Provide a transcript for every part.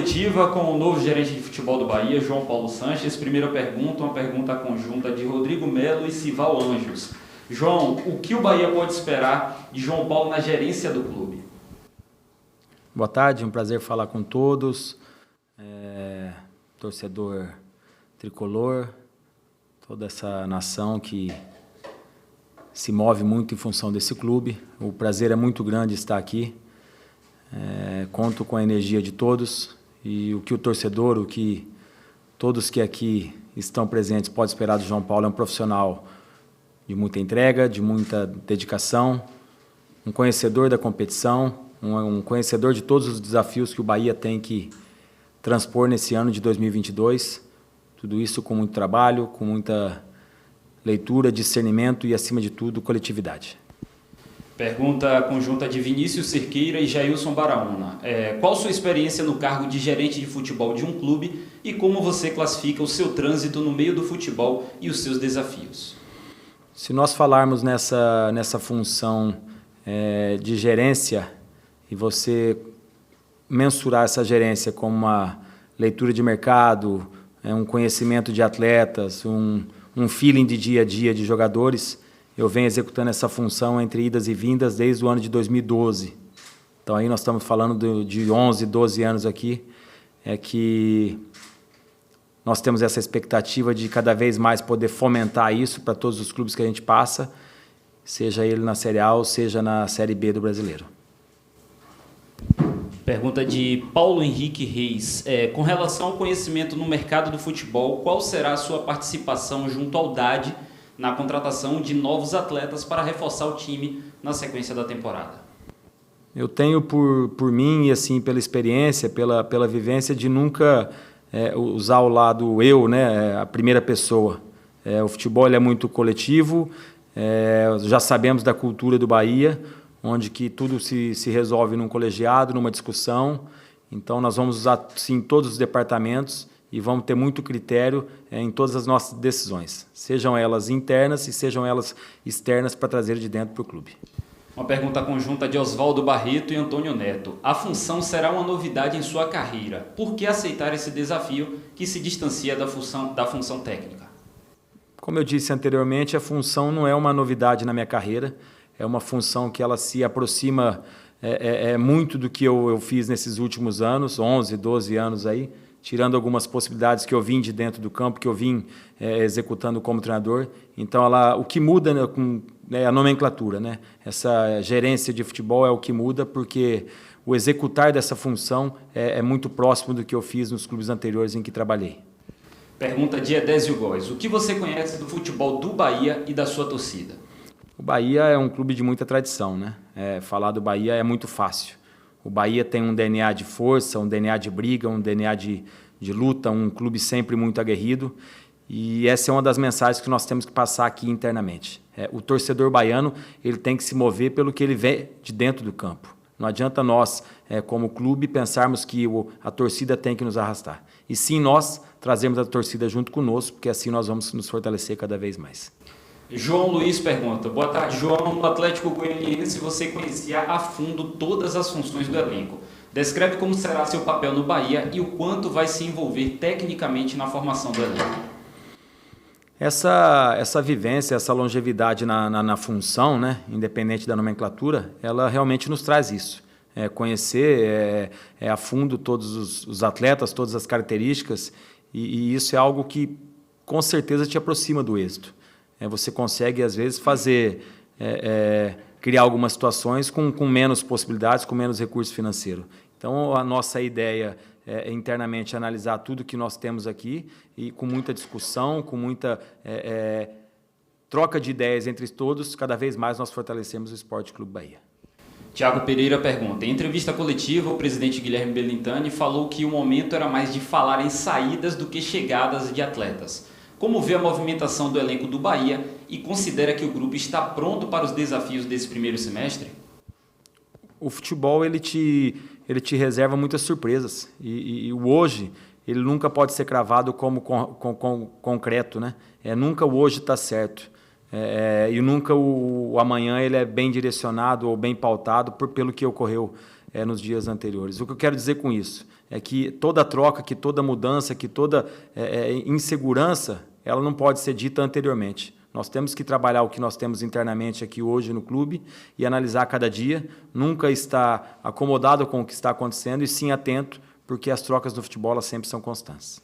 coletiva com o novo gerente de futebol do Bahia, João Paulo Sanches. Primeira pergunta, uma pergunta conjunta de Rodrigo Melo e Sival Anjos. João, o que o Bahia pode esperar de João Paulo na gerência do clube? Boa tarde, um prazer falar com todos. Torcedor tricolor, toda essa nação que se move muito em função desse clube. O prazer é muito grande estar aqui. Conto com a energia de todos e o que o torcedor, o que todos que aqui estão presentes podem esperar do João Paulo é um profissional de muita entrega, de muita dedicação, um conhecedor da competição, um conhecedor de todos os desafios que o Bahia tem que transpor nesse ano de 2022. Tudo isso com muito trabalho, com muita leitura, discernimento e, acima de tudo, coletividade. Pergunta conjunta de Vinícius Cerqueira e Jailson Baraúna. Qual sua experiência no cargo de gerente de futebol de um clube e como você classifica o seu trânsito no meio do futebol e os seus desafios? Se nós falarmos nessa função de gerência e você mensurar essa gerência como uma leitura de mercado, um conhecimento de atletas, um feeling de dia a dia de jogadores, eu venho executando essa função entre idas e vindas desde o ano de 2012. Então aí nós estamos falando de 11, 12 anos aqui, que nós temos essa expectativa de cada vez mais poder fomentar isso para todos os clubes que a gente passa, seja ele na Série A ou seja na Série B do Brasileiro. Pergunta de Paulo Henrique Reis. Com relação ao conhecimento no mercado do futebol, qual será a sua participação junto ao DAD na contratação de novos atletas para reforçar o time na sequência da temporada? Eu tenho por mim e assim pela experiência, pela vivência de nunca usar o lado eu, a primeira pessoa. O futebol ele é muito coletivo, já sabemos da cultura do Bahia, onde que tudo se resolve num colegiado, numa discussão. Então nós vamos usar sim todos os departamentos e vamos ter muito critério em todas as nossas decisões, sejam elas internas e sejam elas externas, para trazer de dentro para o clube. Uma pergunta conjunta de Oswaldo Barreto e Antônio Neto. A função será uma novidade em sua carreira. Por que aceitar esse desafio que se distancia da função técnica? Como eu disse anteriormente, a função não é uma novidade na minha carreira, é uma função que ela se aproxima muito do que eu fiz nesses últimos anos, 11, 12 anos aí, tirando algumas possibilidades que eu vim de dentro do campo, que eu vim executando como treinador. Então, o que muda é a nomenclatura, Essa gerência de futebol é o que muda, porque o executar dessa função é muito próximo do que eu fiz nos clubes anteriores em que trabalhei. Pergunta de Edésio Góes. O que você conhece do futebol do Bahia e da sua torcida? O Bahia é um clube de muita tradição, falar do Bahia é muito fácil. O Bahia tem um DNA de força, um DNA de briga, um DNA de luta, um clube sempre muito aguerrido. E essa é uma das mensagens que nós temos que passar aqui internamente. O torcedor baiano ele tem que se mover pelo que ele vê de dentro do campo. Não adianta nós, como clube, pensarmos que a torcida tem que nos arrastar. E sim nós trazemos a torcida junto conosco, porque assim nós vamos nos fortalecer cada vez mais. João Luiz pergunta. Boa tarde, João. No Atlético Goianiense você conhecia a fundo todas as funções do elenco. Descreve como será seu papel no Bahia e o quanto vai se envolver tecnicamente na formação do elenco. Essa vivência, essa longevidade na função, independente da nomenclatura, ela realmente nos traz isso. Conhecer a fundo todos os atletas, todas as características, e isso é algo que com certeza te aproxima do êxito. Você consegue, às vezes, criar algumas situações com menos possibilidades, com menos recurso financeiro. Então, a nossa ideia é internamente analisar tudo que nós temos aqui e com muita discussão, com muita troca de ideias entre todos, cada vez mais nós fortalecemos o Esporte Clube Bahia. Tiago Pereira pergunta. Em entrevista coletiva, o presidente Guilherme Belintani falou que o momento era mais de falar em saídas do que chegadas de atletas. Como vê a movimentação do elenco do Bahia e considera que o grupo está pronto para os desafios desse primeiro semestre? O futebol ele te reserva muitas surpresas e o hoje ele nunca pode ser cravado como concreto, nunca o hoje está certo. E nunca o amanhã ele é bem direcionado ou bem pautado pelo que ocorreu nos dias anteriores. O que eu quero dizer com isso é que toda troca, que toda mudança, que toda insegurança, ela não pode ser dita anteriormente. Nós temos que trabalhar o que nós temos internamente aqui hoje no clube e analisar cada dia, nunca estar acomodado com o que está acontecendo e sim atento, porque as trocas no futebol elas sempre são constantes.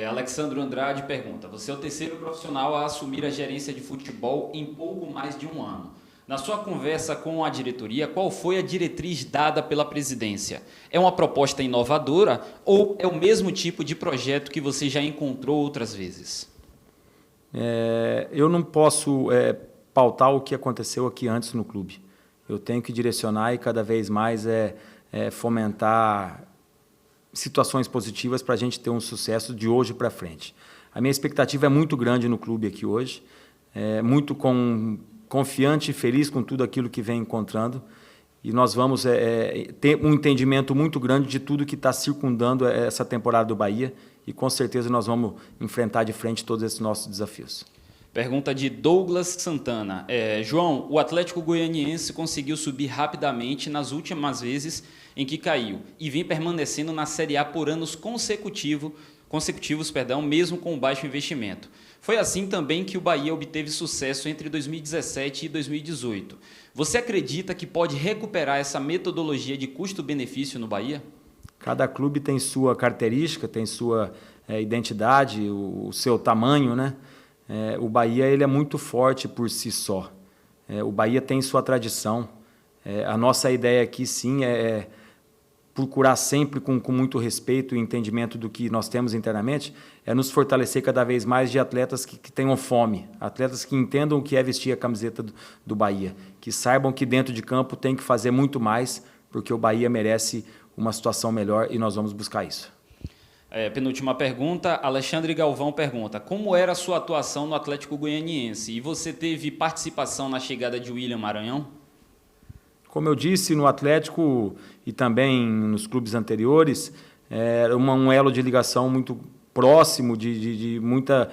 Alexandro Andrade pergunta: você é o terceiro profissional a assumir a gerência de futebol em pouco mais de um ano. Na sua conversa com a diretoria, qual foi a diretriz dada pela presidência? É uma proposta inovadora ou é o mesmo tipo de projeto que você já encontrou outras vezes? Eu não posso pautar o que aconteceu aqui antes no clube. Eu tenho que direcionar e cada vez mais fomentar situações positivas para a gente ter um sucesso de hoje para frente. A minha expectativa é muito grande no clube aqui hoje, muito confiante e feliz com tudo aquilo que vem encontrando, e nós vamos ter um entendimento muito grande de tudo que está circundando essa temporada do Bahia, e com certeza nós vamos enfrentar de frente todos esses nossos desafios. Pergunta de Douglas Santana. João, o Atlético Goianiense conseguiu subir rapidamente nas últimas vezes em que caiu e vem permanecendo na Série A por anos consecutivos, mesmo com baixo investimento. Foi assim também que o Bahia obteve sucesso entre 2017 e 2018. Você acredita que pode recuperar essa metodologia de custo-benefício no Bahia? Cada clube tem sua característica, tem sua identidade, o seu tamanho, né? O Bahia ele é muito forte por si só. O Bahia tem sua tradição. A nossa ideia aqui, sim, é procurar sempre com muito respeito e entendimento do que nós temos internamente, nos fortalecer cada vez mais de atletas que tenham fome, atletas que entendam o que é vestir a camiseta do Bahia, que saibam que dentro de campo tem que fazer muito mais, porque o Bahia merece uma situação melhor e nós vamos buscar isso. Penúltima pergunta, Alexandre Galvão pergunta: como era a sua atuação no Atlético Goianiense? E você teve participação na chegada de William Maranhão? Como eu disse, no Atlético e também nos clubes anteriores, era um elo de ligação muito próximo, de muita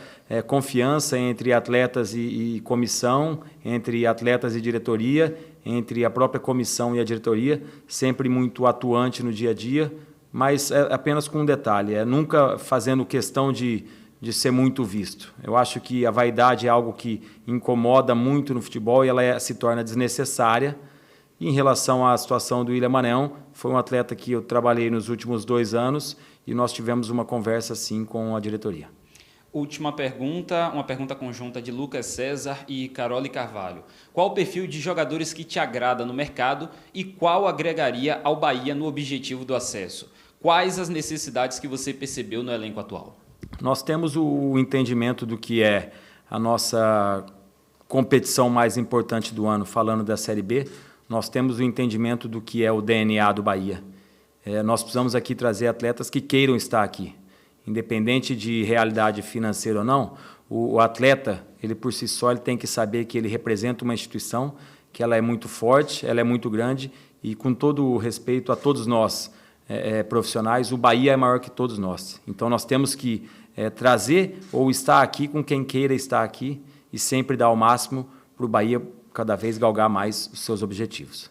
confiança entre atletas e comissão, entre atletas e diretoria, entre a própria comissão e a diretoria, sempre muito atuante no dia a dia, mas apenas com um detalhe, nunca fazendo questão de ser muito visto. Eu acho que a vaidade é algo que incomoda muito no futebol e ela se torna desnecessária. E em relação à situação do William Maranhão, foi um atleta que eu trabalhei nos últimos 2 anos e nós tivemos uma conversa, sim, com a diretoria. Última pergunta, uma pergunta conjunta de Lucas César e Carole Carvalho. Qual o perfil de jogadores que te agrada no mercado e qual agregaria ao Bahia no objetivo do acesso? Quais as necessidades que você percebeu no elenco atual? Nós temos o entendimento do que é a nossa competição mais importante do ano, falando da Série B. Nós temos o entendimento do que é o DNA do Bahia. Nós precisamos aqui trazer atletas que queiram estar aqui. Independente de realidade financeira ou não, o atleta, ele por si só, ele tem que saber que ele representa uma instituição, que ela é muito forte, ela é muito grande e, com todo o respeito a todos nós profissionais, o Bahia é maior que todos nós. Então, nós temos que trazer ou estar aqui com quem queira estar aqui e sempre dar o máximo para o Bahia cada vez galgar mais os seus objetivos.